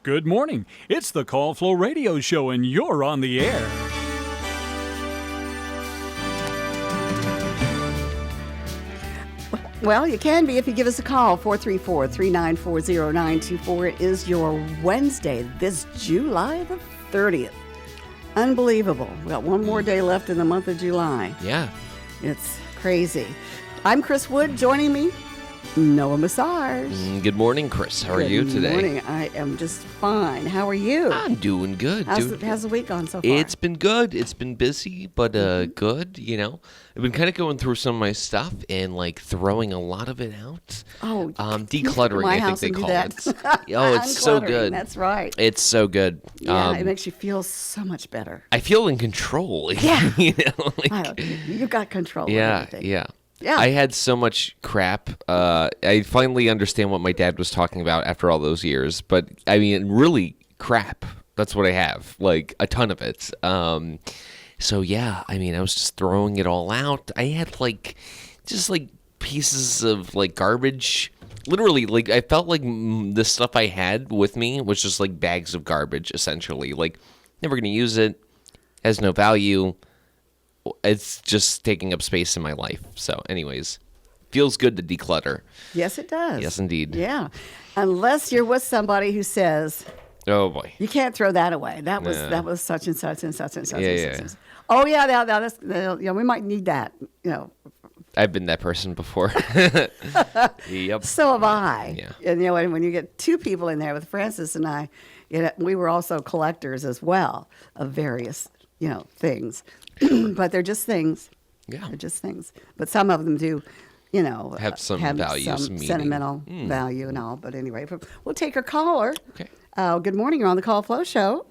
Good morning. It's the Call Flow Radio Show, and you're on the air. Well, you can be if you give us a call, 434-394-0924. It is your Wednesday, this July the 30th. Unbelievable. We got one more day left in the month of July. Yeah. It's crazy. I'm Chris Wood. Joining me, Noah Massage. Good morning, Chris. How are you today? Good morning. I am just fine. How are you? I'm doing good. How's the week gone so far? It's been good. It's been busy, but good, you know. I've been kind of going through some of my stuff and, like, throwing a lot of it out. Oh, decluttering, my I house think they and call do it. that. Oh, it's so Uncluttering, good. That's right. It's so good. Yeah, it makes you feel so much better. I feel in control. Yeah. You know, like, You got control yeah, of everything. yeah. Yeah. I had so much crap. I finally understand what my dad was talking about after all those years. But, I mean, really crap. That's what I have. Like, a ton of it. So, yeah, I mean, I was just throwing it all out. I had, like, just, like, pieces of, like, garbage. Literally, like, I felt like the stuff I had with me was just, like, bags of garbage, essentially. Like, never going to use it. Has no value. It's just taking up space in my life. So, anyways, feels good to declutter. Yes, it does. Yes, indeed. Yeah. Unless you're with somebody who says, Oh, boy. you can't throw that away. That was No. that was such and such and such and such Yeah, and yeah. such. And oh yeah, that's we might need that. I've been that person before. Yep. So have I. Yeah. And and when you get two people in there with Francis and I, we were also collectors as well of various things, but they're just things. Yeah. They're just things. But some of them do. Have some values, some meaning. sentimental value and all. But anyway, we'll take our caller. Okay. Good morning. You're on the Call Flow Show.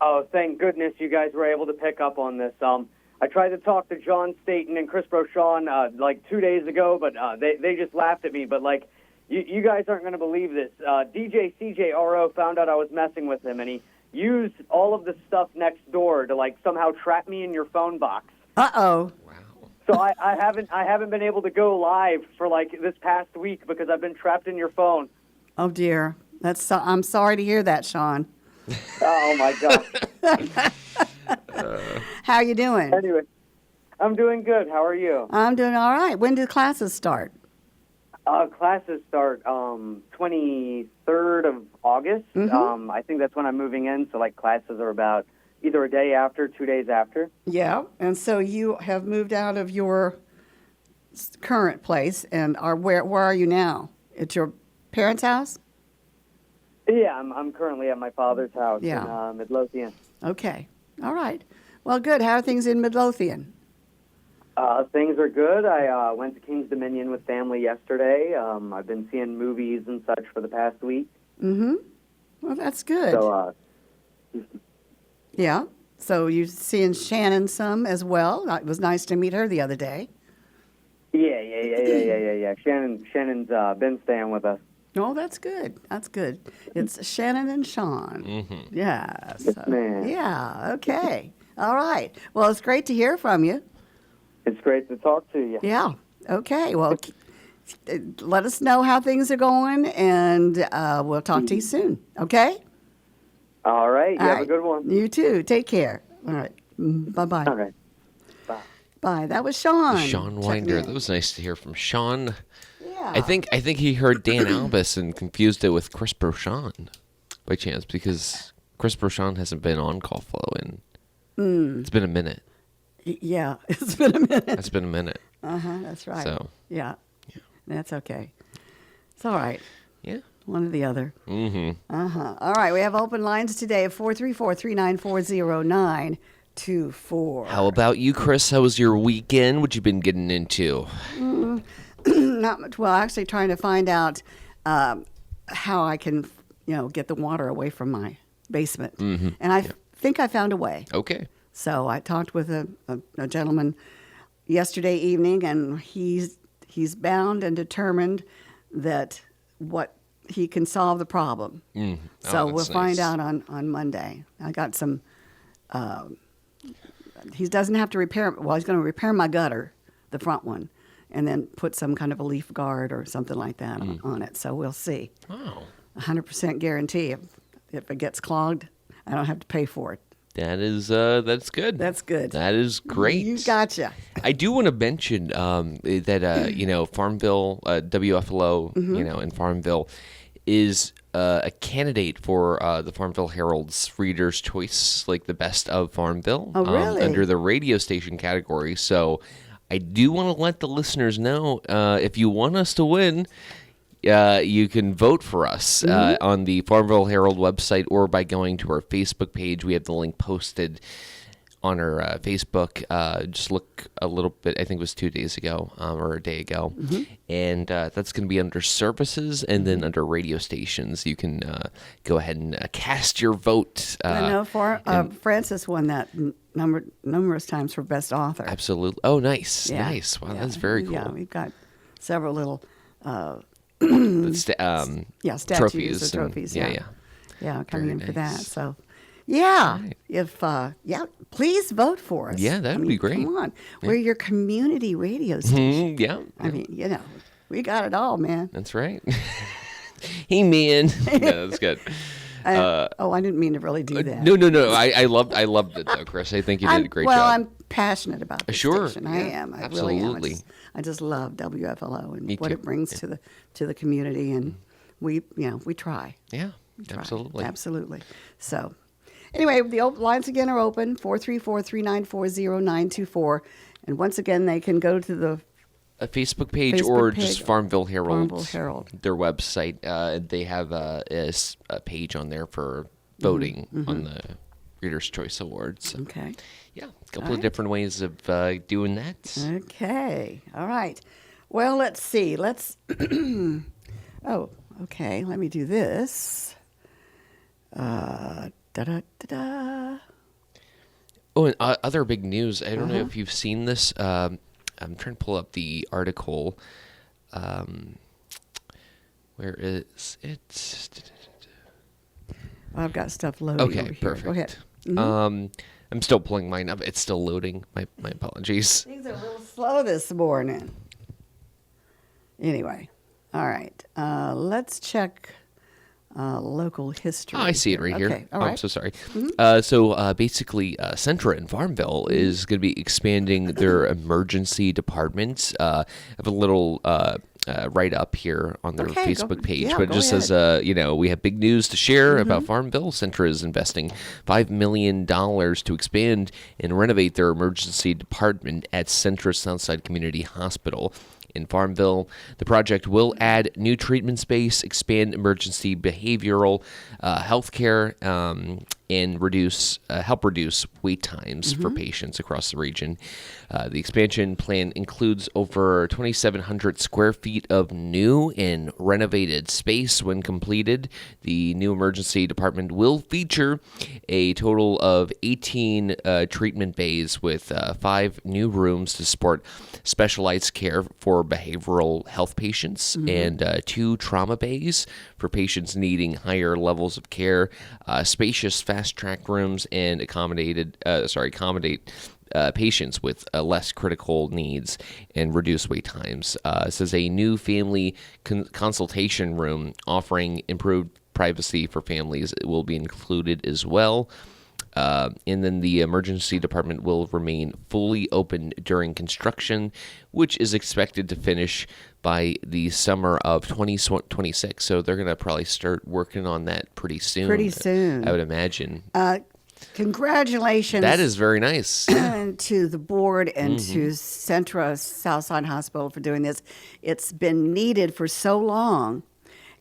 Oh, thank goodness you guys were able to pick up on this. I tried to talk to John Staten and Chris Brochon like 2 days ago, but they just laughed at me. But, like, you guys aren't going to believe this. DJ CJRO found out I was messing with him, and he used all of the stuff next door to, like, somehow trap me in your phone box. Uh-oh. So I haven't been able to go live for, like, this past week because I've been trapped in your phone. Oh, dear. I'm sorry to hear that, Sean. Oh, my God. How you doing? Anyway, I'm doing good. How are you? I'm doing all right. When do classes start? Classes start 23rd of August. Mm-hmm. I think that's when I'm moving in. So, like, classes are about either a day after, 2 days after. Yeah. And so you have moved out of your current place and where are you now? At your parents' house? Yeah, I'm currently at my father's house Yeah. in Midlothian. Okay. All right. Well, good. How are things in Midlothian? Things are good. I went to King's Dominion with family yesterday. I've been seeing movies and such for the past week. Mm-hmm. Well, that's good. So, yeah. So you're seeing Shannon some as well. It was nice to meet her the other day. yeah. Shannon's been staying with us. Oh, that's good. That's good. It's Shannon and Sean. Mm-hmm. Yeah. Yes, ma'am. Yeah. Okay. All right. Well, it's great to hear from you. It's great to talk to you. Yeah. Okay. Well, let us know how things are going, and we'll talk to you soon. Okay? All right. You All have right. a good one. You too. Take care. All right. Bye-bye. All right. Bye. Bye. That was Sean. Sean Winder. That was nice to hear from Sean. Yeah. I think he heard Dan Albus and confused it with Chris Brochon by chance because Chris Brochon hasn't been on Call Flow in it's been a minute. Yeah. It's been a minute. It's been a minute. That's right. So Yeah. That's okay. It's all right. yeah. One or the other. Mm-hmm. All right. We have open lines today at 434-394-0924. How about you, Chris? How was your weekend? What you been getting into? Not much. Well, actually trying to find out how I can, get the water away from my basement. Mm-hmm. And I think I found a way. Okay. So I talked with a gentleman yesterday evening, and he's bound and determined that he can solve the problem. So we'll find out on Monday. I got some. He doesn't have to repair. Well, he's going to repair my gutter, the front one, and then put some kind of a leaf guard or something like that on it. So we'll see. Wow. 100% guarantee. if it gets clogged, I don't have to pay for it. That's good. That's good. That is great. You gotcha. I do want to mention that Farmville, WFLO, in Farmville, is a candidate for the Farmville Herald's Reader's Choice, like the best of Farmville, Oh, really? under the radio station category. So I do want to let the listeners know if you want us to win. You can vote for us on the Farmville Herald website or by going to our Facebook page. We have the link posted on our Facebook. Just look a little bit, I think it was 2 days ago or a day ago. And that's going to be under services and then under radio stations. You can go ahead and cast your vote. I know Francis won that numerous times for best author. Absolutely. Oh, nice. Yeah. Nice. Wow, Yeah. that's very cool. Yeah, we've got several little Statues statues or and- trophies. yeah. Yeah, coming Very in for that. nice. So, yeah, Right. if please vote for us. Yeah, that'd be great. Come on, we're your community radio station. Yeah. I mean, we got it all, man. That's right. Hey, man. No, that's good. I didn't mean to really do that. No. I loved it though, Chris. I think you did a great job. I'm passionate about this Sure, station. yeah, I am. I really am. absolutely. I just love WFLO and Me what too. it brings to the community, and we try. Yeah, Try. absolutely. Absolutely. So, anyway, the lines again are open 434-394-0924. And once again, they can go to the A Facebook page Facebook or page, just Farmville Herald. Farmville Herald. Their website. They have a page on there for voting on the Reader's Choice Awards. So, Okay. yeah, a couple All of right. different ways of doing that. Okay. All right. Well, let's see. Oh, okay. Let me do this. Da-da-da-da. Oh, and other big news. I don't know Uh-huh. if you've seen this. I'm trying to pull up the article. Where is it? I've got stuff loading over Okay, here. perfect. Go ahead. I'm still pulling mine up. It's still loading. My apologies. Things are a little slow this morning. Anyway, all right. Let's check local history. Oh, I see it right here. Okay, all Oh, right. I'm so sorry. So basically, Centra in Farmville is going to be expanding their emergency departments. I have a little write up here on their Okay, Facebook page, yeah, but it go just says, we have big news to share about Farmville. Centra is investing $5 million to expand and renovate their emergency department at Centra Southside Community Hospital. In Farmville, the project will add new treatment space, expand emergency behavioral health care, and help reduce wait times for patients across the region. The expansion plan includes over 2,700 square feet of new and renovated space. When completed, the new emergency department will feature a total of 18 treatment bays with 5 new rooms to support specialized care for behavioral health patients and 2 trauma bays for patients needing higher levels of care, spacious fast-track rooms, and accommodate patients with less critical needs and reduce wait times. It says a new family consultation room offering improved privacy for families will be included as well. And then the emergency department will remain fully open during construction, which is expected to finish by the summer of 2026. So they're going to probably start working on that pretty soon. Pretty soon. I would imagine. Congratulations. That is very nice. To the board and Mm-hmm. to Centra Southside Hospital for doing this. It's been needed for so long,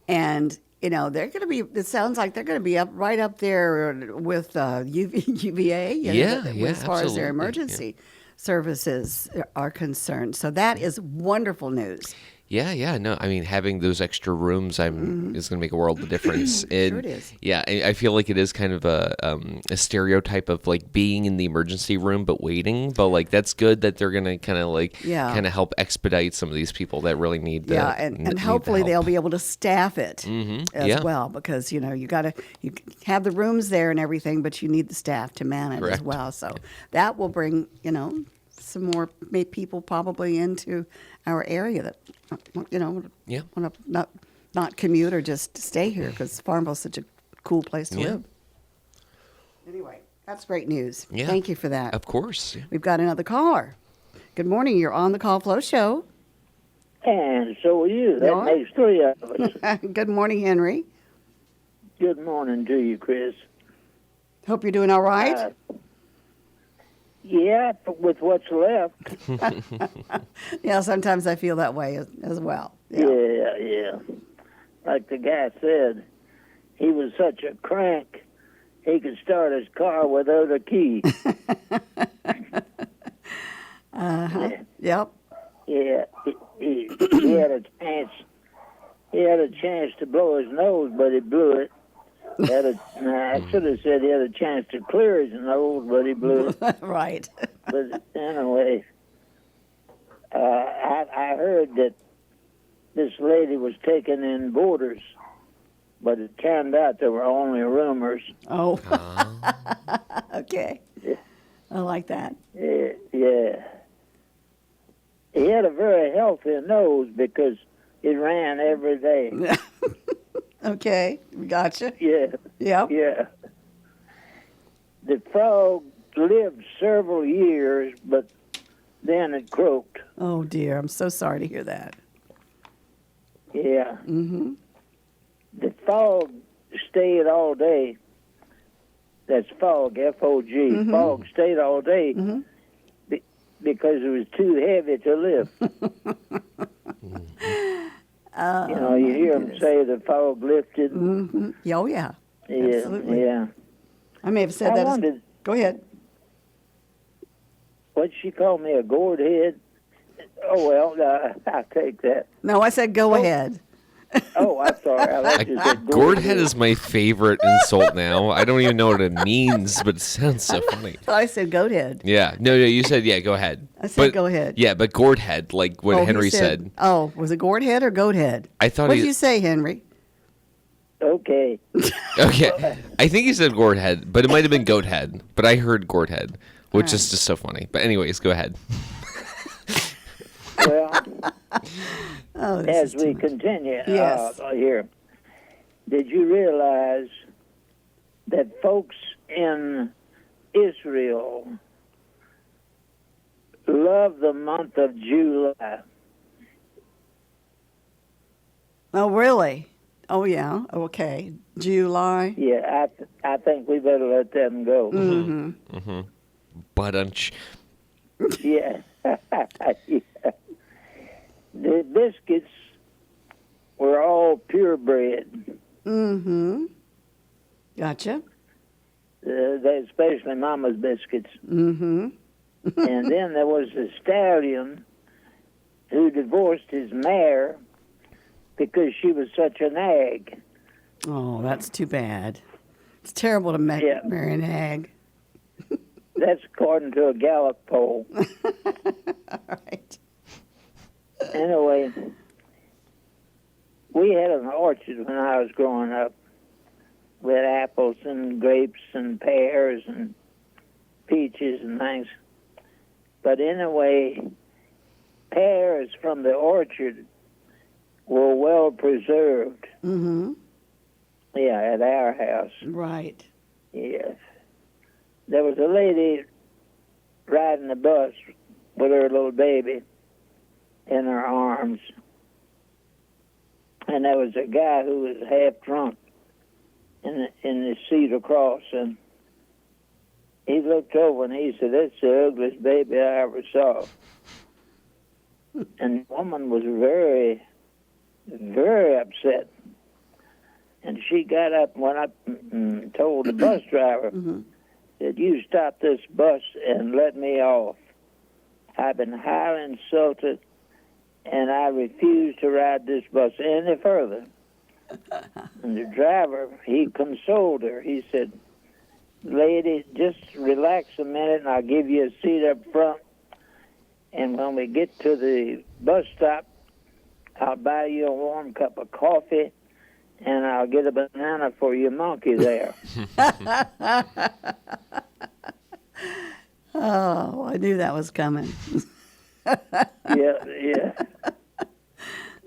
and they're going to be. It sounds like they're going to be right up there with UVA. As far as absolutely. their emergency services are concerned. So that is wonderful news. Yeah, no, I mean, having those extra rooms is going to make a world of difference. And Sure it is. Yeah, I feel like it is kind of a stereotype of like being in the emergency room but waiting. But like that's good that they're going to kind of help expedite some of these people that really need the and need the hopefully they'll help. be able to staff it as Yeah. well, because you have the rooms there and everything, but you need the staff to man it as Correct. well. So that will bring some more people probably into our area that Yeah. want to not commute or just stay here, because Farmville's such a cool place to Yeah. live. Anyway, that's great news. Yeah. Thank you for that. Of course. Yeah. We've got another caller. Good morning. You're on the Call Flow Show. And so are you. That No. makes three of us. Good morning, Henry. Good morning to you, Chris. Hope you're doing all right. Yeah, with what's left. Yeah, sometimes I feel that way as well. Yeah. Like the guy said, he was such a crank, he could start his car without a key. Yep. Yeah, he had a chance. He had a chance to blow his nose, but he blew it. I should have said he had a chance to clear his nose, but he blew it. Right. But anyway, I heard that this lady was taking in boarders, but it turned out they were only rumors. Oh. Okay. I like that. Yeah. He had a very healthy nose because he ran every day. Okay. Gotcha. Yeah. Yep. Yeah. The frog lived several years, but then it croaked. Oh, dear. I'm so sorry to hear that. Yeah. Mm-hmm. The frog stayed all day. That's fog, F-O-G. Mm-hmm. Fog stayed all day because it was too heavy to lift. You hear them say the fog lifted. Mm-hmm. Oh, yeah. Yeah, Absolutely. yeah. I may have said I that. wondered, Go ahead. what'd she call me, a gourd head? Oh, well, I'll take that. No, I said go ahead. Oh, I'm sorry. I like you said Gourd head is my favorite insult now. I don't even know what it means, but it sounds so funny. I said goat head. Yeah. No, you said, yeah, go ahead. I said go ahead. Yeah, but gourd head, like what Oh, he Henry said. Oh, was it gourd head or goat head? I thought What did he- you say, Henry? Okay. Okay. I think he said gourd head, but it might have been goat head. But I heard gourd head, which is just so funny. But anyways, go ahead. Well, Oh, this as is we continue Yes. here, did you realize that folks in Israel love the month of July? Oh, really? Oh, yeah. Okay. July. Yeah, I think we better let them go. Mm-hmm. Bunch. Yeah. Yeah. The biscuits were all purebred. Mm-hmm. Gotcha. Especially Mama's biscuits. Mm-hmm. And then there was a stallion who divorced his mare because she was such a nag. Oh, that's too bad. It's terrible to Yeah. marry an hag. That's according to a Gallup poll. All right. Anyway, we had an orchard when I was growing up with apples and grapes and pears and peaches and things. But anyway, pears from the orchard were well preserved. Mm-hmm. Yeah, at our house. Right. Yes. There was a lady riding the bus with her little baby in her arms. And there was a guy who was half drunk in the seat across, and he looked over and he said, "That's the ugliest baby I ever saw." And the woman was very, very upset. And she got up and went up and told the bus driver, said, "You stop this bus and let me off. I've been highly insulted, and I refuse to ride this bus any further." And the driver, he consoled her. He said, "Lady, just relax a minute, and I'll give you a seat up front. And when we get to the bus stop, I'll buy you a warm cup of coffee, and I'll get a banana for your monkey there." Oh, I knew that was coming. Yeah.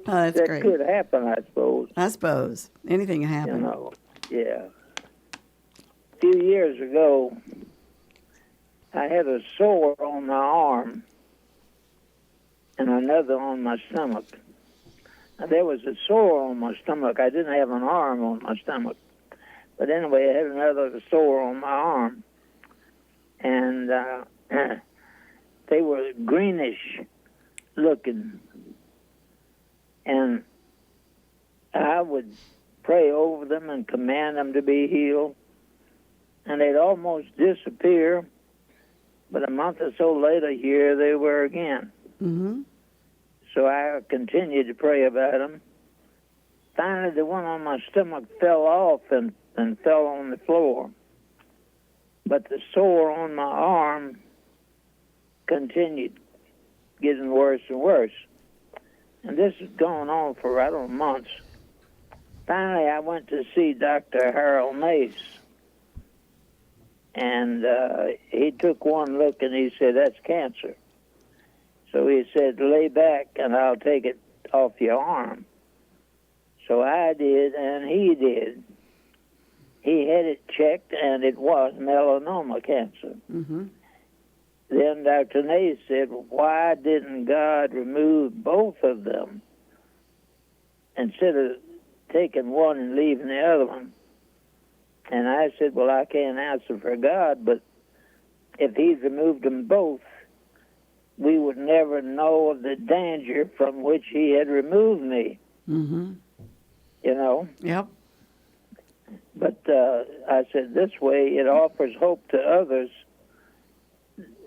Oh, that's That great. could happen, I suppose. I suppose anything can happen. Yeah. few years ago, I had a sore on my arm and another on my stomach. Now, there was a sore on my stomach. I didn't have an arm on my stomach. But anyway, I had another sore on my arm. And they were greenish looking. And I would pray over them and command them to be healed. And they'd almost disappear. But a month or so later, here they were again. Mm-hmm. So I continued to pray about them. Finally, the one on my stomach fell off and fell on the floor. But the sore on my arm continued getting worse and worse. And this is going on for, I don't know, months. Finally, I went to see Dr. Harold Mace. And he took one look and he said, that's cancer. So he said, lay back and I'll take it off your arm. So I did and he did. He had it checked and it was melanoma cancer. Mm-hmm. Then Dr. Nace said, why didn't God remove both of them instead of taking one and leaving the other one? And I said, well, I can't answer for God, but if he'd removed them both, we would never know of the danger from which he had removed me. Mm-hmm. You know? Yep. But I said, this way it offers hope to others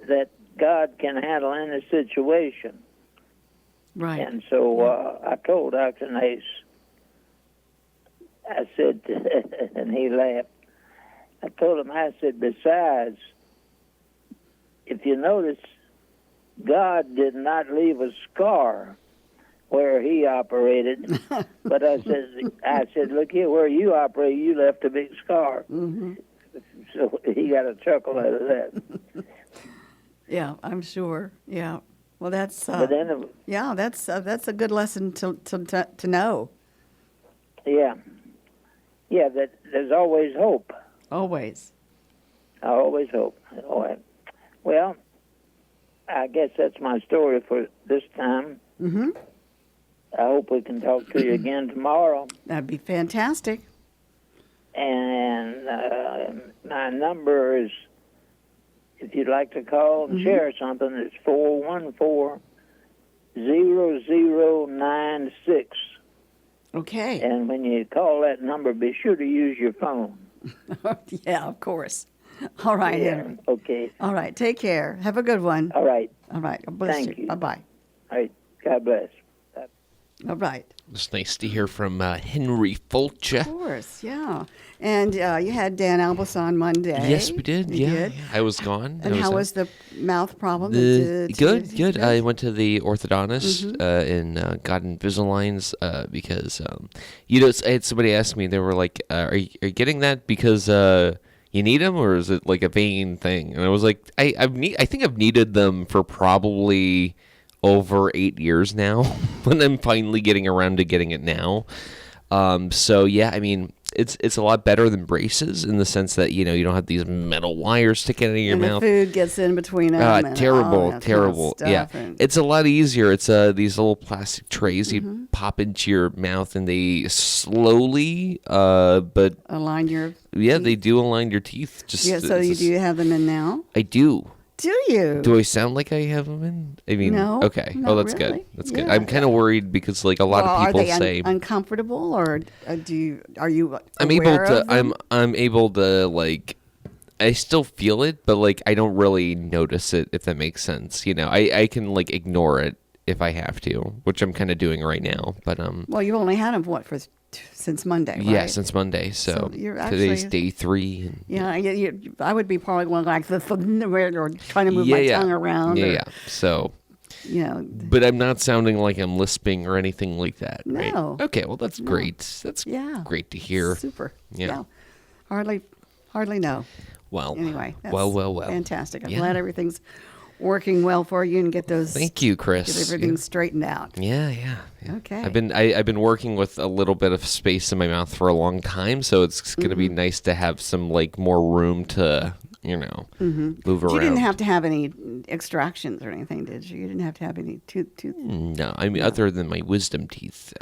that God can handle any situation. Right. And so I told Dr. Nace, I said, and he laughed, I told him, I said, besides, if you notice, God did not leave a scar where he operated. But I said, look here, where you operate, you left a big scar. Mm-hmm. So he got a chuckle out of that. Yeah, I'm sure. Yeah. Well, that's But then, yeah, that's a good lesson to know. yeah, that there's always hope. Always. I always hope. All right. Well, I guess that's my story for this time. Mm-hmm. I hope we can talk to you again tomorrow. That'd be fantastic. And my number is, if you'd like to call and share something, it's 414-0096. Okay. And when you call that number, be sure to use your phone. Yeah, of course. All right, Henry. Okay. All right. Take care. Have a good one. All right. All right. God bless Thank you. Bye-bye. All right. God bless. All right. It's nice to hear from Henry Fulcher. Of course, yeah. And you had Dan Albus on Monday. Yes, we did. You Yeah, did. I was gone. And how was the mouth problem? Good. I went to the orthodontist in got Invisaligns because I had somebody ask me. They were like, "Are you getting that because you need them, or is it like a vain thing?" And I was like, I think I've needed them for probably over 8 years now, when I'm finally getting around to getting it now. So yeah, I mean, it's a lot better than braces in the sense that you don't have these metal wires sticking out of your and mouth. The food gets in between them. And Terrible. all that kind of stuff, Yeah, and- it's a lot easier. It's these little plastic trays you pop into your mouth, and they slowly, but align your. yeah, they do align your teeth. Just Yeah. So do you have them in now? I do. Do you? Do I sound like I have them in? I mean, No, okay. not Oh, that's really. good. That's good. Yeah. I'm kind of worried because like a lot Well, of people are they say uncomfortable, or are you? I'm able aware to. of them? I'm able to like. I still feel it, but like I don't really notice it. If that makes sense, I can like ignore it if I have to, which I'm kind of doing right now. But Well, you've only had them since Monday, right? yeah, since Monday. So, So you're today's actually- day 3. And, Yeah, I would be probably one like the or trying to move yeah, my yeah. tongue around. Yeah, or, yeah. So, But I'm not sounding like I'm lisping or anything like that, right? No. Okay, well that's great. That's yeah, great to hear. Super. Yeah. Hardly know. Well, Anyway, that's well. fantastic. I'm Yeah. glad everything's working well for you and get those. Thank you, Chris. Get everything straightened out. Yeah. Okay. I've been working with a little bit of space in my mouth for a long time, so it's going to be nice to have some like more room to, move around. You didn't have to have any extractions or anything, did you? You didn't have to have any tooth. No, I mean other than my wisdom teeth,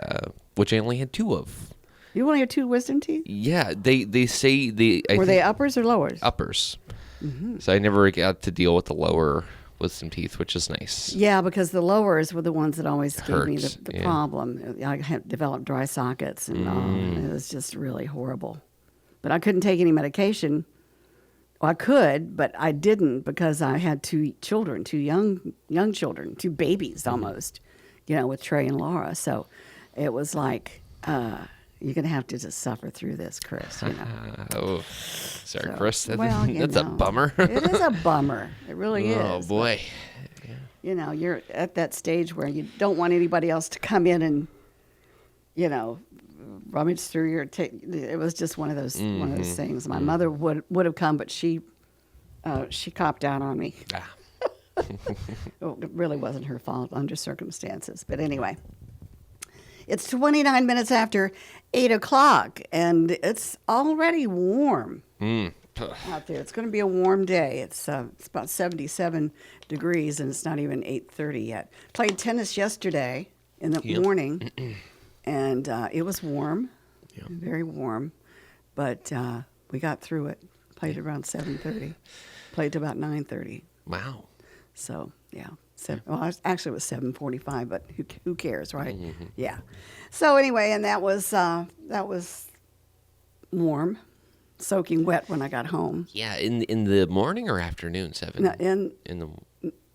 which I only had 2 of. You only have 2 wisdom teeth? Yeah, they say Were they uppers or lowers? uppers. So I never got to deal with the lower wisdom teeth, which is nice. Yeah, because the lowers were the ones that always gave me Hurt, the yeah. problem. I had developed dry sockets, and it was just really horrible. But I couldn't take any medication. Well, I could, but I didn't because I had 2 children, 2 young children, 2 babies almost, with Trey and Laura. So it was like, you're going to have to just suffer through this, Chris. Oh, sorry, So, Chris. well, That's a bummer. It is a bummer. It really is. Oh boy. You're at that stage where you don't want anybody else to come in and, rummage through your. It was just one of those things. My mother would have come, but she copped out on me. Ah. It really wasn't her fault under circumstances. But anyway, it's 29 minutes after 8 o'clock, and it's already warm out there. It's going to be a warm day. It's about 77 degrees, and it's not even 8:30 yet. Played tennis yesterday in the morning, and it was warm, very warm, but we got through it. Played around 7:30. Played to about 9:30. Wow. So yeah, actually it was 7:45, but who cares, right? Yeah. So anyway, and that was warm, soaking wet when I got home. Yeah, in the morning or afternoon, 7? No, in the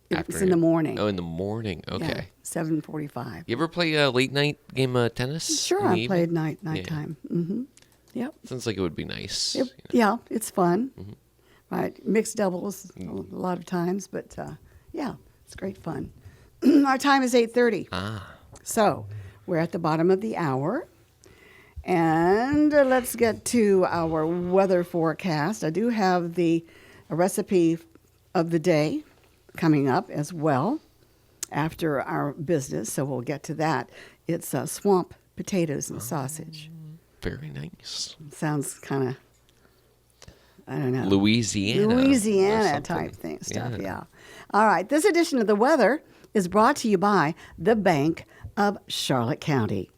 it's in the morning. Oh, in the morning. Okay. Yeah, 7:45. You ever play a late night game of tennis? Sure, in the I played evening? nighttime. Mm-hmm. Yep. Sounds like it would be nice. Yeah, it's fun. Right, mixed doubles a lot of times, but yeah, it's great fun. Our time is 8:30. So we're at the bottom of the hour. And let's get to our weather forecast. I do have a recipe of the day coming up as well after our business, so we'll get to that. It's swamp potatoes and sausage. Very nice. Sounds kind of, I don't know. Louisiana or type something. stuff, yeah. All right, this edition of the weather is brought to you by the Bank of Charlotte County.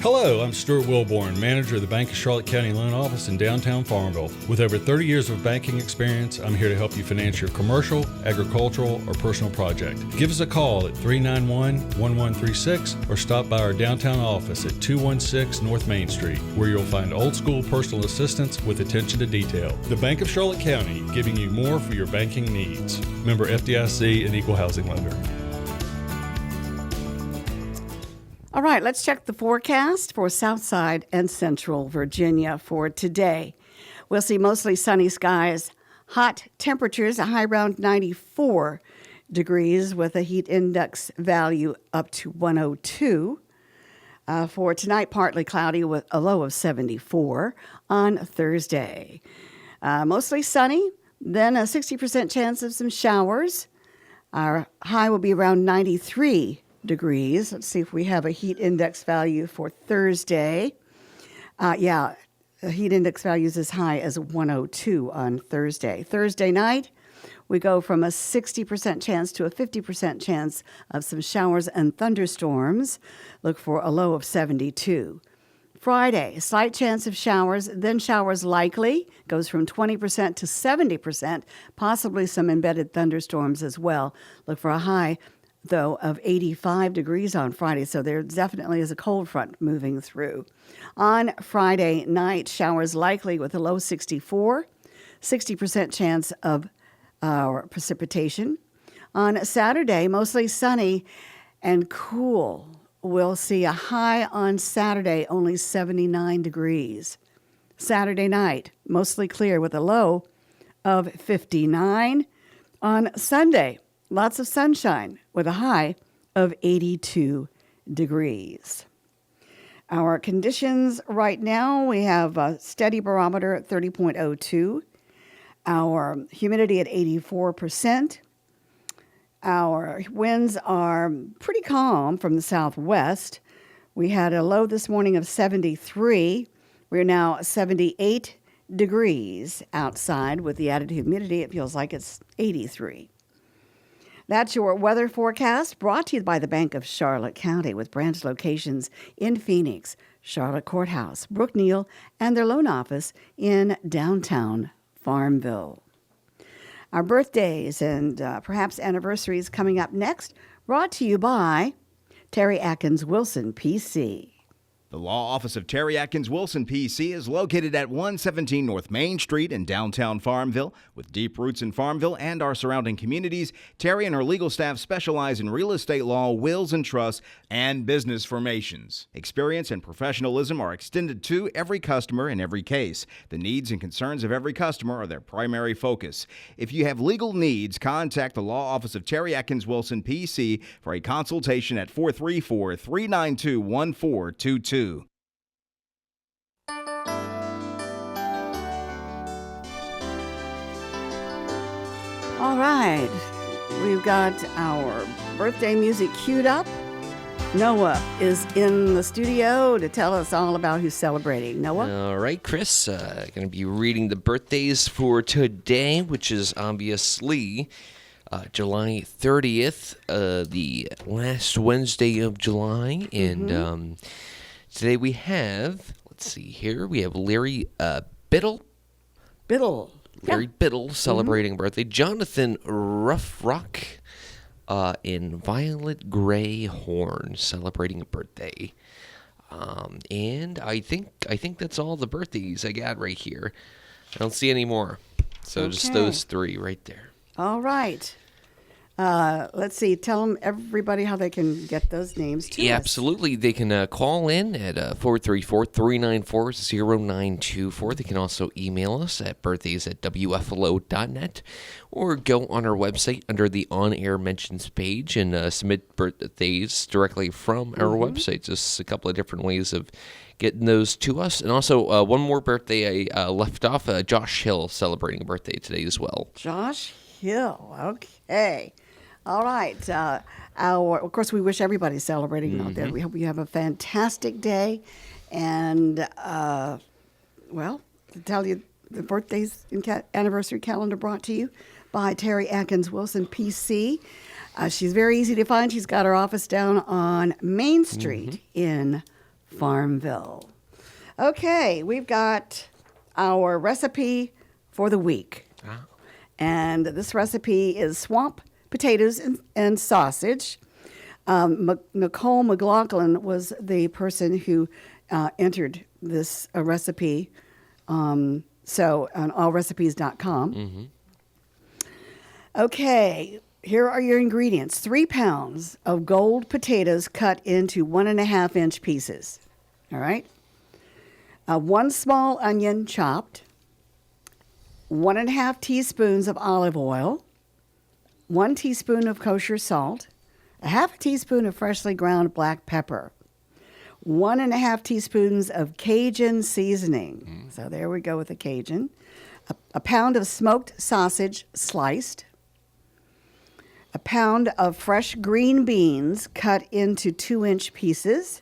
Hello, I'm Stuart Wilborn, manager of the Bank of Charlotte County Loan Office in downtown Farmville. With over 30 years of banking experience, I'm here to help you finance your commercial, agricultural, or personal project. Give us a call at 391-1136 or stop by our downtown office at 216 North Main Street, where you'll find old school personal assistance with attention to detail. The Bank of Charlotte County, giving you more for your banking needs. Member FDIC and Equal Housing Lender. All right, let's check the forecast for Southside and Central Virginia for today. We'll see mostly sunny skies, hot temperatures, a high around 94 degrees with a heat index value up to 102. For tonight, partly cloudy with a low of 74 on Thursday. Mostly sunny, then a 60% chance of some showers. Our high will be around 93 degrees. Let's see if we have a heat index value for Thursday. The heat index value is as high as 102 on Thursday. Thursday night, we go from a 60% chance to a 50% chance of some showers and thunderstorms. Look for a low of 72. Friday, slight chance of showers, then showers likely. Goes from 20% to 70%, possibly some embedded thunderstorms as well. Look for a high, though, of 85 degrees on Friday, so there definitely is a cold front moving through. On Friday night, showers likely with a low 64, 60% chance of precipitation. On Saturday, mostly sunny and cool. We'll see a high on Saturday, only 79 degrees. Saturday night, mostly clear with a low of 59. On Sunday, lots of sunshine with a high of 82 degrees. Our conditions right now, we have a steady barometer at 30.02, our humidity at 84%, Our winds are pretty calm from the southwest. We had a low this morning of 73. We're now 78 degrees outside. With the added humidity, it feels like it's 83. That's your weather forecast, brought to you by the Bank of Charlotte County, with branch locations in Phoenix, Charlotte Courthouse, Brookneal, and their loan office in downtown Farmville. Our birthdays and perhaps anniversaries coming up next, brought to you by Terry Atkins Wilson, PC. The law office of Terry Atkins Wilson, PC, is located at 117 North Main Street in downtown Farmville. With deep roots in Farmville and our surrounding communities, Terry and her legal staff specialize in real estate law, wills and trusts, and business formations. Experience and professionalism are extended to every customer in every case. The needs and concerns of every customer are their primary focus. If you have legal needs, contact the law office of Terry Atkins Wilson, PC, for a consultation at 434-392-1422. All right, we've got our birthday music queued up. Noah is in the studio to tell us all about who's celebrating. Noah? All right, Chris, going to be reading the birthdays for today, which is obviously July 30th, the last Wednesday of July. And today we have, let's see here, we have Larry Biddle. Larry Biddle celebrating a birthday. Jonathan Ruffrock in Violet Gray Horn celebrating a birthday. And I think that's all the birthdays I got right here. I don't see any more. So just those three right there. All right. Let's see. Tell them, everybody, how they can get those names to us. Absolutely. They can call in at 434-394-0924. They can also email us at birthdays@wflo.net, or go on our website under the on-air mentions page and submit birthdays directly from our website. Just a couple of different ways of getting those to us. And also, one more birthday I left off, Josh Hill celebrating a birthday today as well. Josh Hill. Okay. All right. Of course, we wish everybody celebrating out there. We hope you have a fantastic day. And, well, to tell you, the birthdays and anniversary calendar brought to you by Terry Atkins Wilson, PC. She's very easy to find. She's got her office down on Main Street in Farmville. Okay, we've got our recipe for the week. Wow. And this recipe is swamp potatoes and sausage. Nicole McLaughlin was the person who entered this recipe, so on allrecipes.com. Okay, here are your ingredients. 3 pounds of gold potatoes cut into 1.5-inch pieces. All right. 1 small onion chopped. 1.5 teaspoons of olive oil, 1 teaspoon of kosher salt, 1/2 teaspoon of freshly ground black pepper, 1.5 teaspoons of Cajun seasoning. So there we go with the Cajun. A pound of smoked sausage sliced, a pound of fresh green beans cut into 2-inch pieces,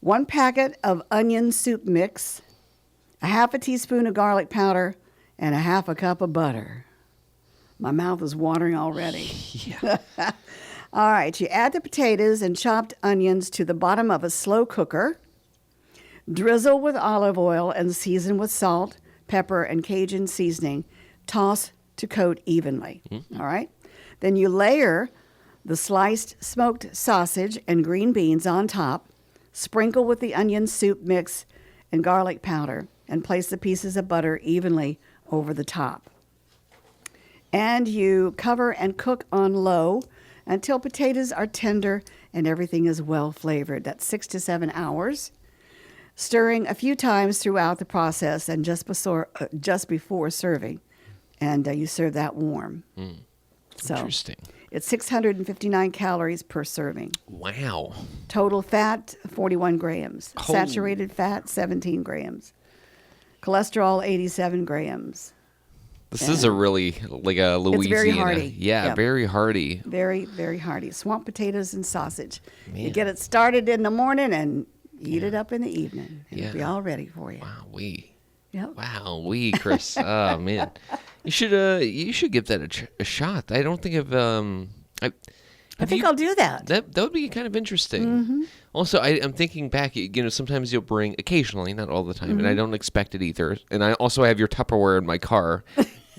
1 packet of onion soup mix, 1/2 teaspoon of garlic powder, and 1/2 cup of butter. My mouth is watering already. All right, you add the potatoes and chopped onions to the bottom of a slow cooker. Drizzle with olive oil and season with salt, pepper, and Cajun seasoning. Toss to coat evenly. All right? Then you layer the sliced smoked sausage and green beans on top. Sprinkle with the onion soup mix and garlic powder, and place the pieces of butter evenly over the top. And you cover and cook on low until potatoes are tender and everything is well flavored. That's 6 to 7 hours. Stirring a few times throughout the process and just before serving. And you serve that warm. So Interesting. it's 659 calories per serving. Wow. Total fat, 41 grams. Oh. Saturated fat, 17 grams. Cholesterol, 87 grams. This is a really like a Louisiana. very hearty. Yeah, Yep. very hearty. Very, very hearty. Swamp potatoes and sausage. You Man. get it started in the morning and eat it up in the evening. It'll be Yeah. all ready for you. Yep. Chris. Oh man, you should give that a shot. I don't think I think I'll do that. That would be kind of interesting. Also, I'm thinking back. Sometimes you'll bring occasionally, not all the time, and I don't expect it either. And I also have your Tupperware in my car.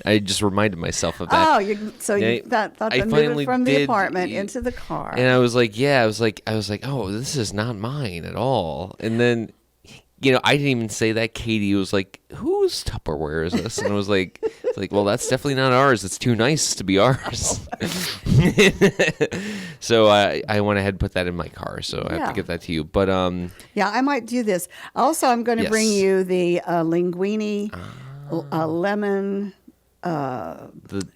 I just reminded myself of that. Oh, you thought I to move finally it from the did- apartment into the car. And I was like, oh, this is not mine at all. And then, I didn't even say that. Katie was like, whose Tupperware is this? And I was like, well, that's definitely not ours. It's too nice to be ours. So I went ahead and put that in my car. So I have Yeah. to get that to you. But Yeah, I might do this. Also, I'm going to bring Yes. you the linguine lemon the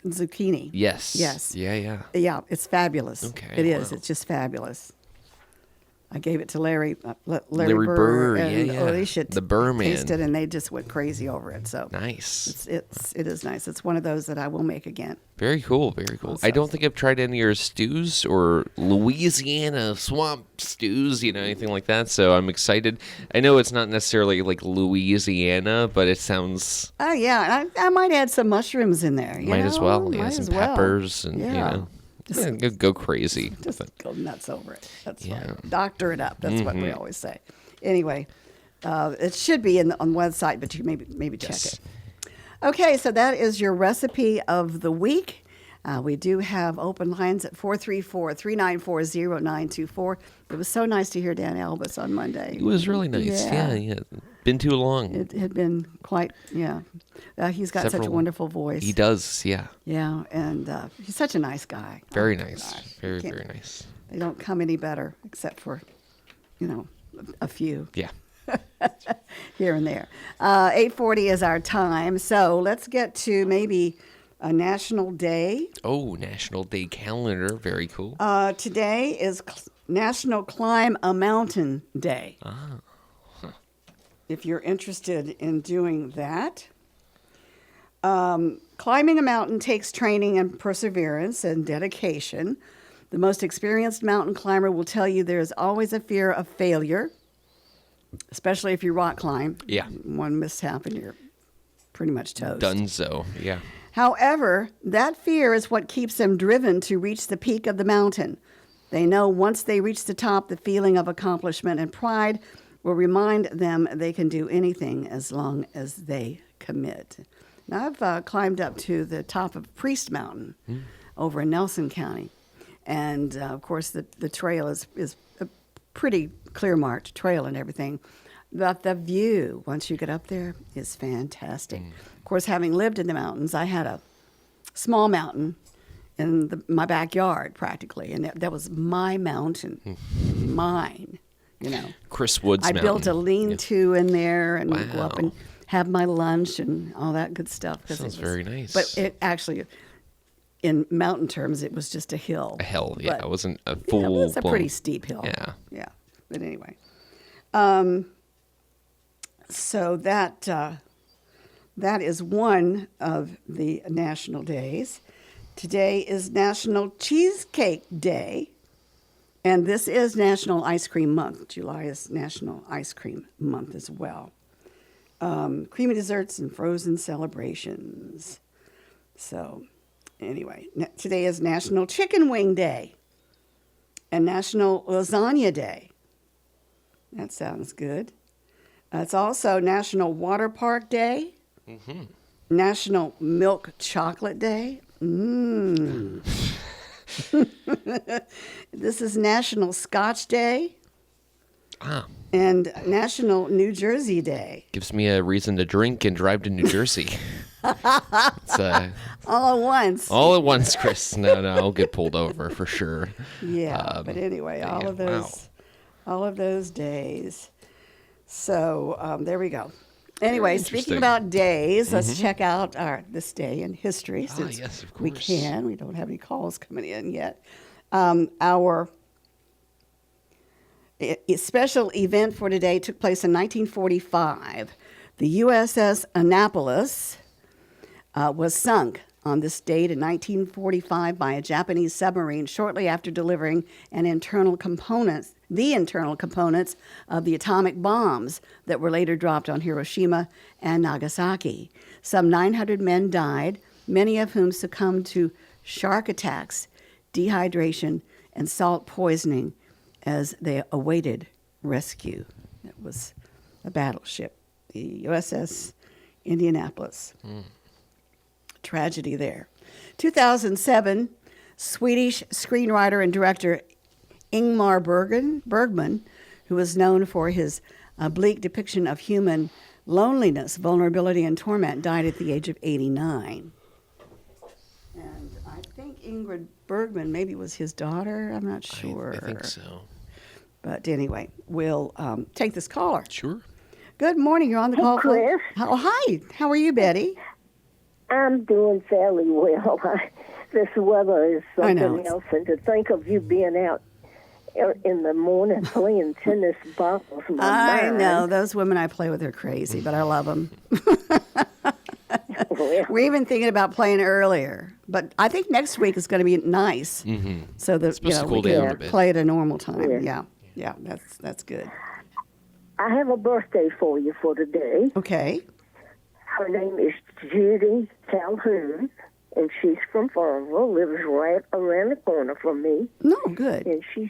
zucchini. yes, Yes. yeah. Yeah, it's fabulous. Okay, It is. wow. It's just fabulous. I gave it to Larry Larry Burr, and yeah. Alicia The Burr man. tasted, and they just went crazy over it. So Nice. it is nice. It's one of those that I will make again. Very cool, very cool. I don't think I've tried any of your stews or Louisiana swamp stews, anything like that. So I'm excited. I know it's not necessarily like Louisiana, but it sounds Oh yeah, I might add some mushrooms in there. might as well. Yeah, Might some as well. peppers and Yeah. go crazy. Just go nuts over it. That's Yeah. right. Doctor it up. That's what we always say. Anyway, it should be on the website, but you maybe check Yes. it. Okay, so that is your recipe of the week. We do have open lines at 434-394-0924. It was so nice to hear Dan Elvis on Monday. It was really nice. Yeah. Been too long. It had been quite, he's got such a Several- wonderful voice. He does, yeah. Yeah, and he's such a nice guy. Very Oh, my nice. gosh. Very, Can't- very nice. They don't come any better, except for, a few Yeah. here and there. 8:40 is our time, so let's get to maybe a national day. Oh, National Day calendar. Very cool. Today is National Climb a Mountain Day. If you're interested in doing that. Climbing a mountain takes training and perseverance and dedication. The most experienced mountain climber will tell you there is always a fear of failure, especially if you rock climb. Yeah. One mishap and you're pretty much toast. Dunzo. Yeah. However, that fear is what keeps them driven to reach the peak of the mountain. They know once they reach the top, the feeling of accomplishment and pride will remind them they can do anything as long as they commit. Now, I've climbed up to the top of Priest Mountain over in Nelson County. And, of course, the trail is a pretty clear-marked trail and everything. But the view, once you get up there, is fantastic. Of course, having lived in the mountains, I had a small mountain in my backyard, practically. And that was my mountain, mine, Chris Woods I Mountain. built a lean-to in there and would go up and Wow. have my lunch and all that good stuff. 'cause Sounds very nice. But it actually, in mountain terms, it was just a hill. A hill, yeah. But It wasn't a it full was a blown- pretty steep hill. Yeah. Yeah. But anyway. So that is one of the national days. Today is National Cheesecake Day. And this is National Ice Cream Month. July is National Ice Cream Month as well. Creamy desserts and frozen celebrations. So, anyway, today is National Chicken Wing Day and National Lasagna Day. That sounds good. It's also National Water Park Day, National Milk Chocolate Day. This is National Scotch Day Ah, and National New Jersey Day. gives me a reason to drink and drive to New Jersey. It's, All at once. all at once, Chris. No, I'll get pulled over for sure. Yeah, but anyway, all of wow. those days. So there we go. Anyway, speaking interesting. about days, let's check out this day in history. Since yes, of we course. can. We don't have any calls coming in yet. Our special event for today took place in 1945. The USS Annapolis was sunk on this date in 1945 by a Japanese submarine shortly after delivering the internal components of the atomic bombs that were later dropped on Hiroshima and Nagasaki. Some 900 men died, many of whom succumbed to shark attacks, dehydration, and salt poisoning as they awaited rescue. It was a battleship, the USS Indianapolis. Tragedy there. 2007, Swedish screenwriter and director Ingmar Bergman, who was known for his bleak depiction of human loneliness, vulnerability, and torment, died at the age of 89. And I think Ingrid Bergman maybe was his daughter. I'm not sure. I think so. But anyway, we'll take this caller. Sure. Good morning. You're on the call. Chris. Oh, hi. How are you, Betty? I'm doing fairly well. This weather is I know, something else, and to think of you being out in the morning playing tennis bottles. I know. Those women I play with are crazy, but I love them. Well, We're even thinking about playing earlier, but I think next week is going to be nice, so that supposed to cool we down can a bit. play at a normal time. Yeah. Yeah, that's good. I have a birthday for you for today. Okay. Her name is Judy Calhoun, and she's from Farmville, lives right around the corner from me, No, good. and she's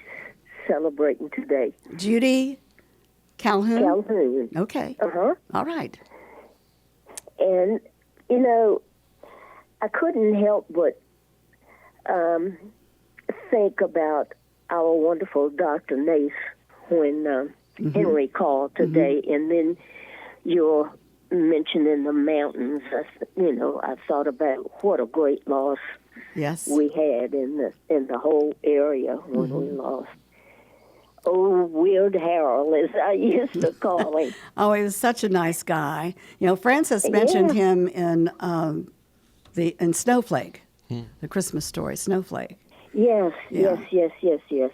celebrating today. Judy Calhoun. Calhoun. Okay. Uh-huh. All right. And, you know, I couldn't help but think about our wonderful Dr. Nace when Henry called today, and then your mentioning the mountains. I thought about what a great loss Yes. we had in the whole area when we lost. Oh, Weird Harold, as I used to call him. Oh, he was such a nice guy. You know, Francis mentioned him in Snowflake, the Christmas story, Snowflake. Yes, Yeah. yes.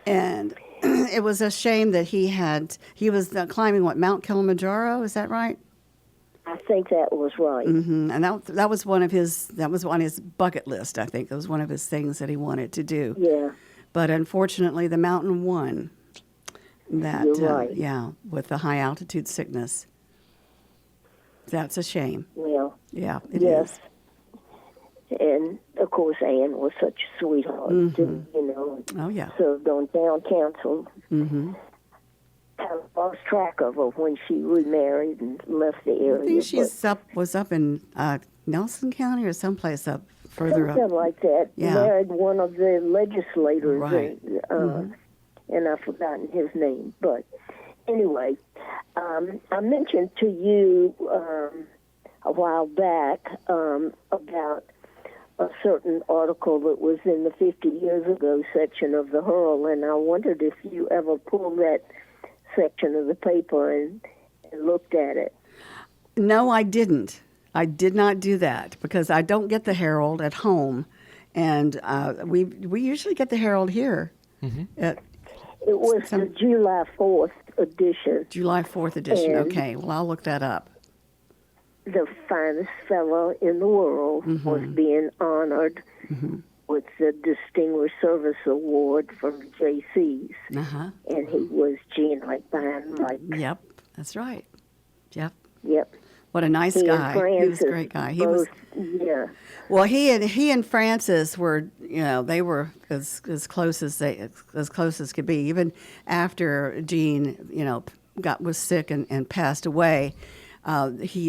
And it was a shame that he was climbing Mount Kilimanjaro, is that right? I think that was right. And that was on his bucket list, I think. That was one of his things that he wanted to do. Yeah. But unfortunately, the mountain won. That, You're right. with the high altitude sickness. That's a shame. Well, Yeah, it yes. is. And, of course, Anne was such a sweetheart, too, Oh, yeah. served on town council. Mm-hmm. Kind of lost track of her when she remarried and left the area. I think she was up in Nelson County or someplace up further something up. like that. Yeah. Married one of the legislators. Right. And I've forgotten his name. But anyway, I mentioned to you a while back about a certain article that was in the 50 years ago section of the Herald, and I wondered if you ever pulled that section of the paper and looked at it. No, I didn't. I did not do that because I don't get the Herald at home, and we usually get the Herald here at It was the July 4th edition. July 4th edition. And- Okay, well, I'll look that up. The finest fellow in the world was being honored with the Distinguished Service Award from JC's, Uh-huh. and he was Gene Mike. Yep, that's right. Yep. Yep. What a nice He guy. and Francis He was a great guy. He was. yeah. Well, he and Francis were, they were as close as could be. Even after Gene, was sick and passed away,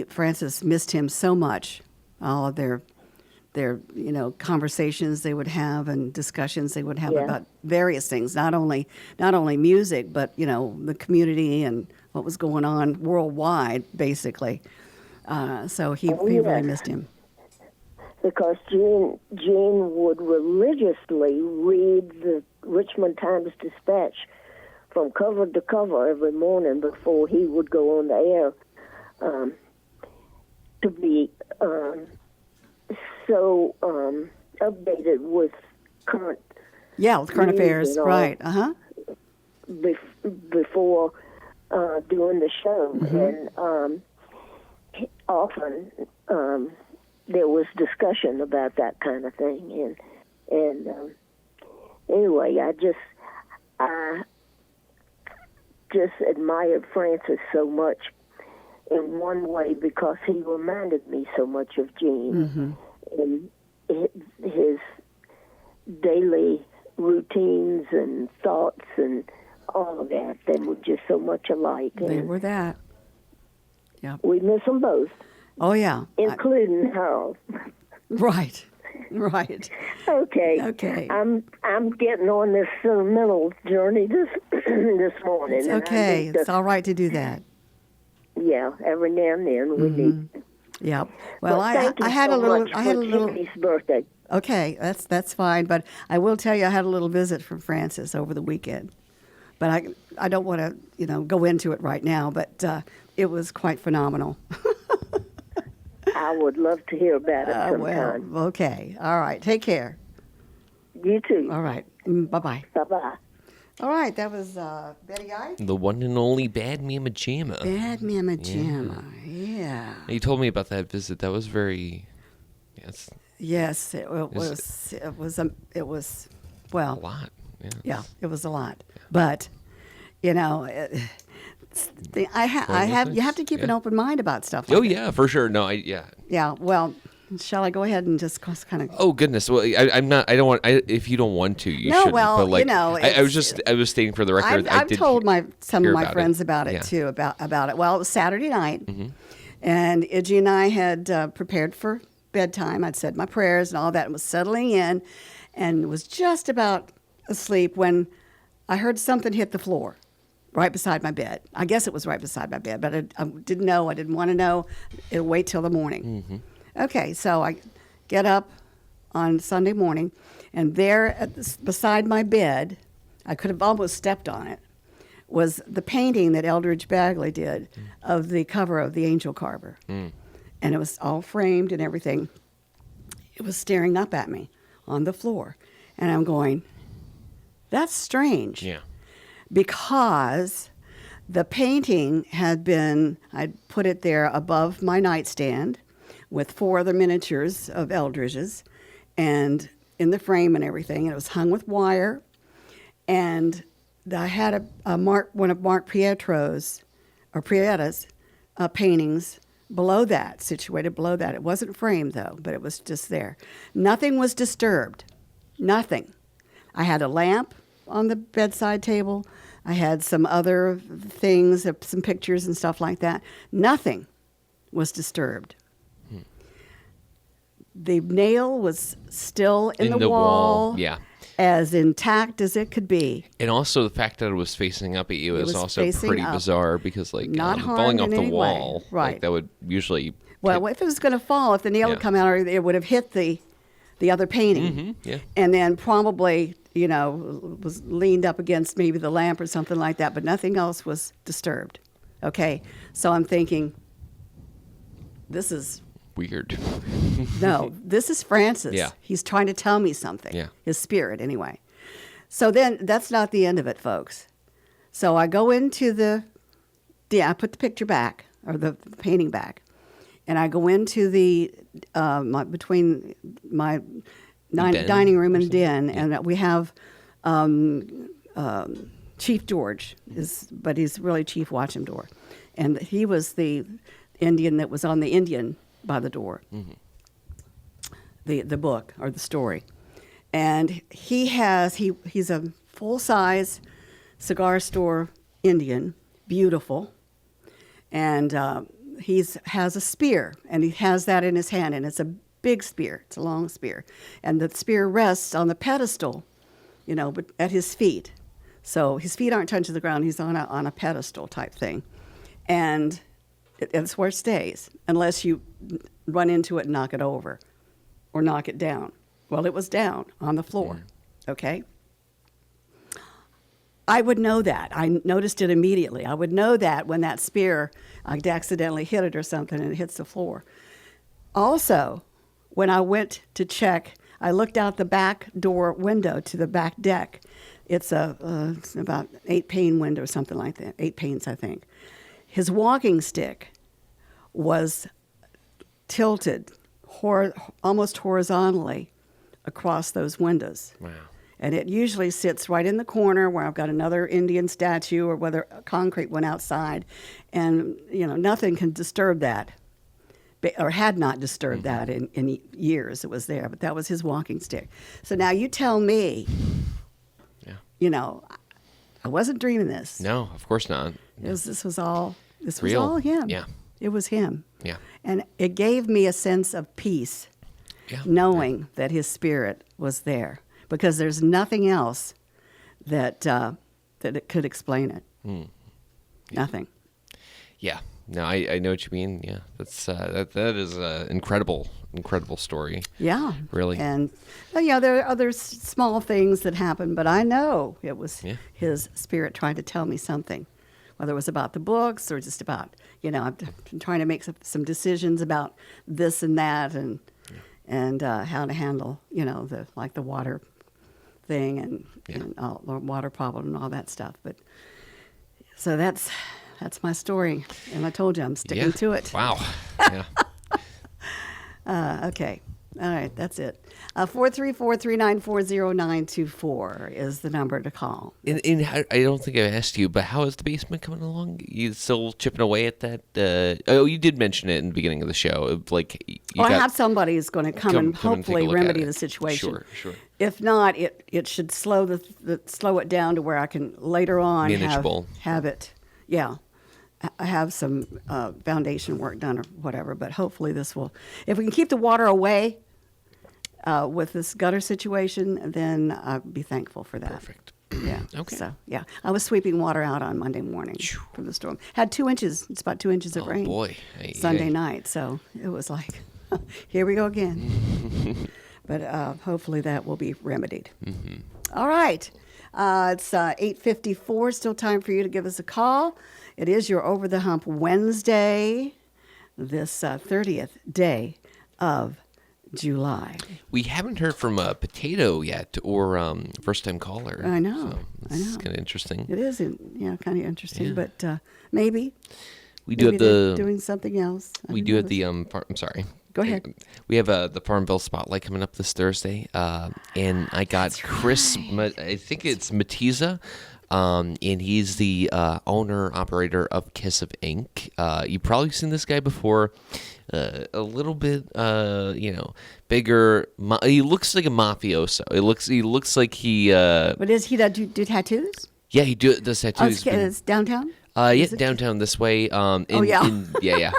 Francis missed him so much. All of their conversations they would have and discussions they would have Yeah. about various things, not only music, but the community and what was going on worldwide, basically. So he yes. really missed him. Because Gene would religiously read the Richmond Times-Dispatch from cover to cover every morning before he would go on the air, to be so updated with current Yeah, with current news affairs, and all. right? Uh-huh. Before doing the show, and often there was discussion about that kind of thing, and anyway, I just admired Francis so much in one way because he reminded me so much of Gene in his daily routines and thoughts and all of that. They were just so much alike. They and were that. Yeah. we miss them both, Oh, yeah. including Harold. Right. Right. Okay. I'm getting on this sentimental journey this this morning. It's and I okay. need to- It's all right to do that. Yeah, every now and then we need. Yeah. Well, But thank you I had so a little. much I had a for little. Timmy's birthday. Okay, that's fine. But I will tell you, I had a little visit from Francis over the weekend. But I don't want to go into it right now. But it was quite phenomenal. I would love to hear about it sometime. Well, okay. All right. Take care. You too. All right. Bye bye. Bye-bye. All right. That was Betty I. The one and only Bad Mama Jamma. Bad Mama Jamma. Yeah. You told me about that visit. That was very. Yes, Yes, it was. It was. Well, a lot. yeah, it was a lot. But you know, you have to keep an open mind about stuff. Like Oh that. yeah, for sure. No, yeah. Yeah. Well, shall I go ahead and just kind of? Oh goodness. Well, I'm not. I don't want. if you don't want to, you No, shouldn't. well, but like, you know, I was just. I was stating for the record. I've told some hear of my about friends it. about it Yeah. too. About it. Well, it was Saturday night, and Iggy and I had prepared for bedtime. I'd said my prayers and all that, and was settling in, and was just about asleep when I heard something hit the floor right beside my bed. I guess it was right beside my bed, but I didn't know. I didn't want to know. It'll wait till the morning. Okay, so I get up on Sunday morning, and there beside my bed, I could have almost stepped on it, was the painting that Eldridge Bagley did of the cover of The Angel Carver. And it was all framed and everything. It was staring up at me on the floor. And I'm going, that's strange. Yeah. Because the painting had been, I'd put it there above my nightstand with 4 other miniatures of Eldridge's and in the frame and everything. And it was hung with wire. And I had one of Mark Pietro's or Prietta's paintings below that, situated below that. It wasn't framed though, but it was just there. Nothing was disturbed. Nothing. I had a lamp on the bedside table. I had some other things, some pictures and stuff like that. Nothing was disturbed. The nail was still in the wall. Yeah. As intact as it could be. And also the fact that it was facing up at you It is was also facing pretty up. bizarre because like Not falling harmed off in the any way. wall, Right. like that would usually. Well, if it was going to fall, if the nail had Yeah. come out, it would have hit the other painting. yeah. And then probably, was leaned up against maybe the lamp or something like that, but nothing else was disturbed. Okay? So I'm thinking, this is, Weird. no, this is Francis. Yeah. He's trying to tell me something. Yeah. His spirit, anyway. So then that's not the end of it, folks. So I go into I put the picture back, or the painting back, and I go into between my Den dining room or and something? den, and we have Chief George, but he's really Chief Watchamdore. And he was the Indian that was on the Indian by the door, the book or the story. And he's a full-size cigar store Indian, beautiful, and he has a spear, and he has that in his hand, and it's a big spear. It's a long spear, and the spear rests on the pedestal, but at his feet. So his feet aren't touching the ground. He's on a pedestal type thing, and it's where it stays unless you run into it and knock it over, or knock it down. Well, it was down on the floor, okay? I would know that. I noticed it immediately. I would know that when that spear, I'd accidentally hit it or something and it hits the floor. Also, when I went to check, I looked out the back door window to the back deck. It's it's about 8-pane window or something like that, 8 panes, I think. His walking stick was tilted almost horizontally across those windows. Wow. And it usually sits right in the corner where I've got another Indian statue or whether concrete went outside. And, nothing can disturb that, or had not disturbed that in years it was there. But that was his walking stick. So now you tell me, I wasn't dreaming this. No, of course not. This was all Real. him. Yeah. It was him. Yeah. And it gave me a sense of peace, Yeah. knowing that his spirit was there, because there's nothing else that it could explain it. Nothing. Yeah. No, I know what you mean. Yeah. That's that is an incredible story. Yeah. Really. And there are other small things that happened, but I know it was his spirit trying to tell me something, whether it was about the books or just about, I've been trying to make some decisions about this and that and how to handle, the water thing and all, the water problem and all that stuff. But so that's my story, and I told you I'm sticking to it. Wow. Yeah. Okay. All right, that's it. 434-394-0924 is the number to call. I don't think I asked you, but how is the basement coming along? You still chipping away at that? You did mention it in the beginning of the show. Like, I have somebody who's going to come and come and take a hopefully look at remedy it. the situation. Sure. If not, it should slow it down to where I can later on Manageable. have it. Yeah. I have some foundation work done or whatever, but hopefully this will. If we can keep the water away with this gutter situation, then I'd be thankful for that. Perfect. Yeah. Okay. So yeah, I was sweeping water out on Monday morning from the storm. Had 2 inches. It's about 2 inches of rain. Boy. Sunday night. So it was like, here we go again. But hopefully that will be remedied. Mm-hmm. All right. It's 8:54. Still time for you to give us a call. It is your Over the Hump Wednesday, this 30th day of July. We haven't heard from Potato yet, or first time caller. I know. So it's kind of interesting. It is, kind of interesting, but maybe. We do have they're the doing something else. We do have the I'm sorry. Go ahead. We have the Farmville Spotlight coming up this Thursday, and I got Chris. I think it's Matiza, and he's the owner operator of Kiss of Ink. You've probably seen this guy before. A little bit, bigger. He looks like a mafioso. He looks like he. But is he that do tattoos? Yeah, he does tattoos. It's downtown. Downtown this way. Yeah.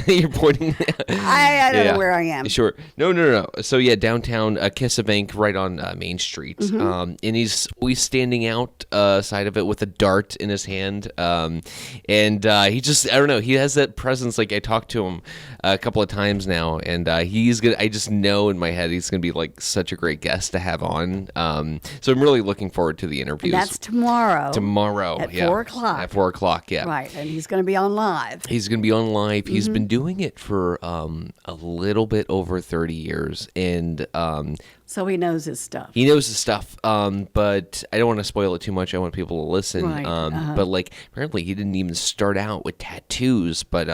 You're pointing. I don't know where I am. Sure. No. So downtown, Kiss of Ink, right on Main Street. Mm-hmm. And he's always standing out side of it with a dart in his hand. And he just, I don't know, he has that presence. Like, I talked to him a couple of times now, and he's gonna. I just know in my head he's gonna be like such a great guest to have on. So I'm really looking forward to the interviews. And that's tomorrow. Tomorrow at 4 o'clock. At 4 o'clock. Yeah. Right, and he's going to be on live. He's going to be on live. Mm-hmm. He's been doing it for a little bit over 30 years, and so he knows his stuff. he knows his stuff. But I don't want to spoil it too much. I want people to listen. Right, But like, apparently, he didn't even start out with tattoos, but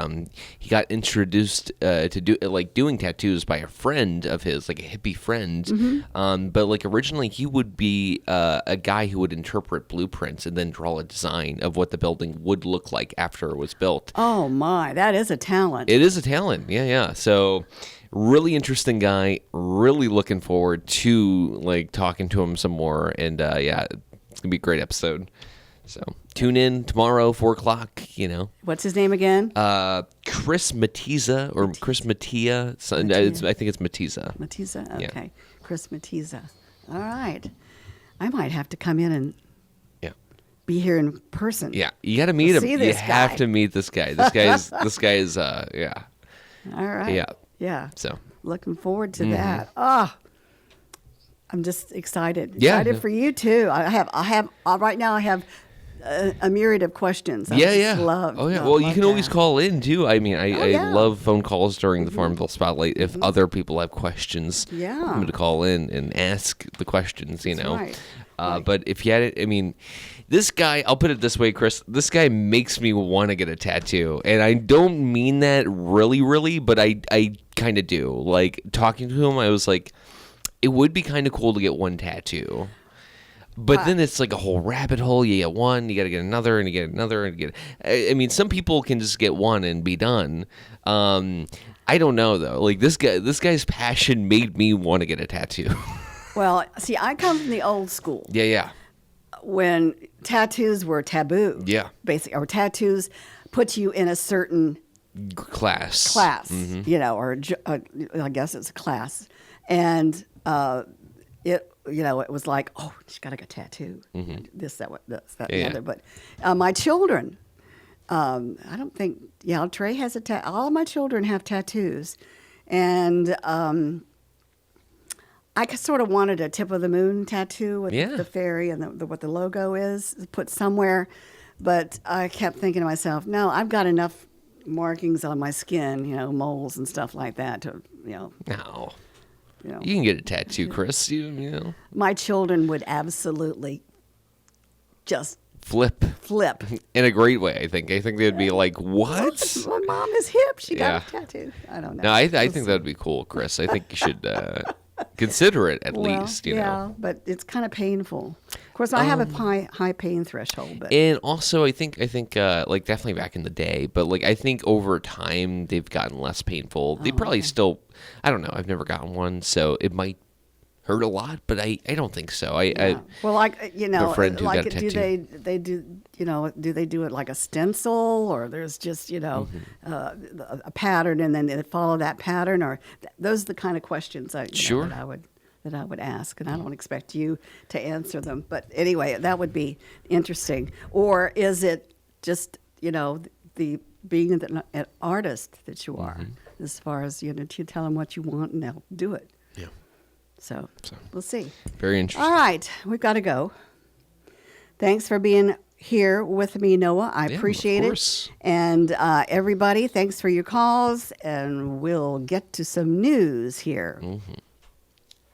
he got introduced to doing tattoos by a friend of his, like a hippie friend. Mm-hmm. But like originally, he would be a guy who would interpret blueprints and then draw a design of what the building would look like after it was built. Oh my, that is a talent. It is a talent. Yeah. So really interesting guy. Really looking forward to like talking to him some more. And it's gonna be a great episode. So tune in tomorrow, 4 o'clock. What's his name again? Chris Matiza or Chris Matia. I think it's Matiza. Matiza. Yeah. Okay, Chris Matiza. All right, I might have to come in and be here in person. Yeah, you got to meet him. See You this have guy. to meet this guy. This guy is yeah. All right. Yeah. So Looking forward to that. Oh, I'm just excited. Yeah. Excited for you too. I have right now. I have a myriad of questions. I just love. Oh yeah. love Well, you can that. always call in too. I mean, I yeah. love phone calls during the Farmville Spotlight. If other people have questions, Yeah. I'm going to call in and ask the questions. right. But if you had it, I mean, this guy. I'll put it this way, Chris. This guy makes me want to get a tattoo, and I don't mean that really, but I kind of do. Like, talking to him, I was like, it would be kind of cool to get one tattoo. But then it's like a whole rabbit hole. You get one, you got to get another, and you get another, and you get. I mean, some people can just get one and be done. I don't know though. Like this guy's passion made me want to get a tattoo. Well, see, I come from the old school Yeah. when tattoos were taboo. Yeah. Basically, or tattoos put you in a certain Class. you know, or I guess it's a class, and it was like, oh, she's got to get a tattoo, this, that, the other. But my children, I don't think, Trey has all of my children have tattoos, and I sort of wanted a tip of the moon tattoo with the fairy and what the logo is put somewhere, but I kept thinking to myself, no, I've got enough markings on my skin, moles and stuff like that to, No. You can get a tattoo, Chris. You know. My children would absolutely just Flip. In a great way, I think. I think they'd be like, what? My mom is hip. She got a tattoo. I don't know. No, I think that'd be cool, Chris. I think you should consider it at least, you know. But it's kind of painful. Of course, I have a high pain threshold. But. And also, I think, like definitely back in the day, but like I think over time they've gotten less painful. They probably still, I don't know. I've never gotten one, so it might hurt a lot, but I don't think so. Well, like a friend who got a do tattoo. they do do they do it like a stencil, or there's just a pattern and then they follow that pattern, or those are the kind of questions that I would ask, and I don't expect you to answer them. But anyway, that would be interesting. Or is it just the being an artist that you are, as far as you tell them what you want and they'll do it. Yeah. So we'll see. Very interesting. All right, we've got to go. Thanks for being here with me, Noah. I appreciate it. And everybody, thanks for your calls, and we'll get to some news here.